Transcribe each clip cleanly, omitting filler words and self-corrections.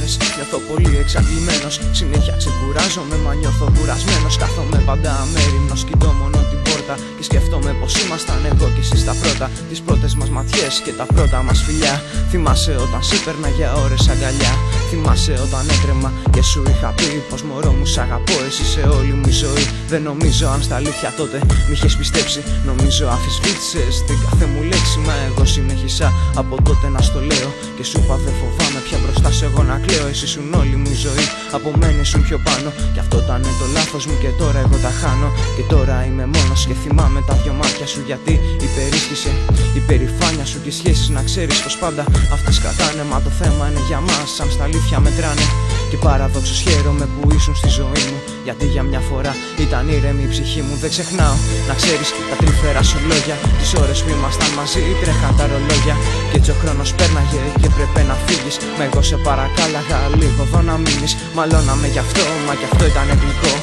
μέρες νιώθω πολύ εξαντλημένος. Συνέχεια ξεκουράζομαι, μα νιώθω κουρασμένος. Κάθομαι πάντα αμέριμνος, κοιτώ μόνο την πόρτα και σκέφτομαι πως ήμασταν εγώ κι εσύ στα πρώτα. Τις πρώτες μας ματιές και τα πρώτα μας φιλιά. Θυμάσαι όταν σε έπαιρνα για ώρες αγκαλιά. Θυμάσαι όταν έτρεμα και σου είχα πει πως μωρό μου σ' αγαπώ, εσύ σε όλη μου η ζωή. Δεν νομίζω αν στα αλήθεια τότε μ' είχες πιστέψει. Νομίζω αμφισβήτησες την κάθε μου λέξη, μα εγώ συνέχισα από τότε να στο λέω. Και σου είπα δεν φοβάμαι πια μπροστά σε εγώ να κλαίω. Εσύ ήσουν όλη μου η ζωή, από μένα ήσουν πιο πάνω. Κι αυτό ήταν το λάθος μου και τώρα εγώ τα χάνω. Και τώρα είμαι μόνος και θυμάμαι τα δυο μάτια σου, γιατί υπερίσχυσε η περηφάνεια σου και οι σχέσεις να ξέρεις πως πάντα αυτές κρατάνε. Μα το θέμα είναι για μας, αν στα αλήθεια μετράνε. Και παραδόξως χαίρομαι που ήσουν στη ζωή μου, γιατί για μια φορά ήταν ήρεμη η ψυχή μου. Δεν ξεχνάω να ξέρεις τα τρυφερά σου λόγια, τις ώρες που ήμασταν μαζί τρέχαν τα ρολόγια. Και έτσι ο χρόνος πέρναγε και πρέπει να φύγεις. Μα εγώ σε παρακάλαγα λίγο εδώ να μείνεις. Μαλώναμε γι' αυτό, μα κι αυτό ήταν γλυκό.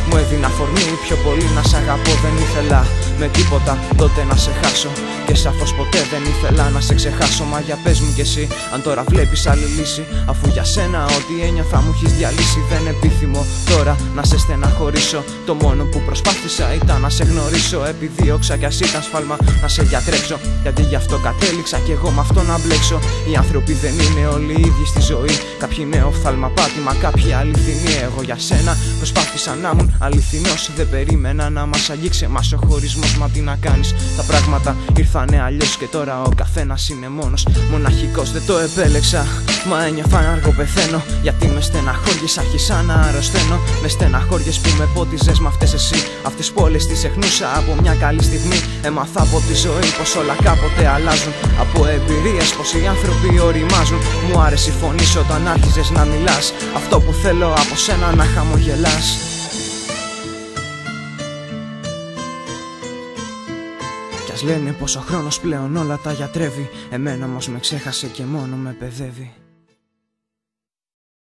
Μου έδινα φορμή πιο πολύ να σ' αγαπώ. Δεν ήθελα με τίποτα τότε να σε χάσω. Και σαφώς ποτέ δεν ήθελα να σε ξεχάσω. Μα για πες μου κι εσύ αν τώρα βλέπεις άλλη λύση, αφού για σένα ό,τι ένιωθα μου έχεις διαλύσει. Δεν επιθυμώ τώρα να σε στεναχωρήσω. Το μόνο που προσπάθησα ήταν να σε γνωρίσω. Επιδίωξα κι ας ήταν σφάλμα να σε γιατρέψω, γιατί γι' αυτό κατέληξα κι εγώ με αυτό να μπλέξω. Οι άνθρωποι δεν είναι όλοι οι ίδιοι στη ζωή. Κάποιοι είναι οφθάλμα πάτημα, κάποιοι αληθινοί. Εγώ για σένα προσπάθησα να ήμουν αληθινός. Δεν περίμενα να μας αγγίξει εμάς ο χωρισμός. Μα τι να κάνεις, τα πράγματα ήρθανε αλλιώς και τώρα ο καθένας είναι μόνος. Μοναχικός δεν το επέλεξα, μα ένιωθα να αργοπεθαίνω. Γιατί με στεναχώριες άρχισα να αρρωσταίνω. Με στεναχώριες που με πότιζες με αυτές εσύ. Αυτές που όλες τις εχνούσα από μια καλή στιγμή. Έμαθα από τη ζωή πως όλα κάποτε αλλάζουν. Από εμπειρίες πως οι άνθρωποι οριμάζουν. Μου άρεσε η φωνή σου όταν άρχιζες να μιλάς. Αυτό που θέλω από σένα να χαμογελάς. Κι ας λένε πως ο χρόνος πλέον όλα τα γιατρεύει, εμένα όμως με ξέχασε και μόνο με παιδεύει.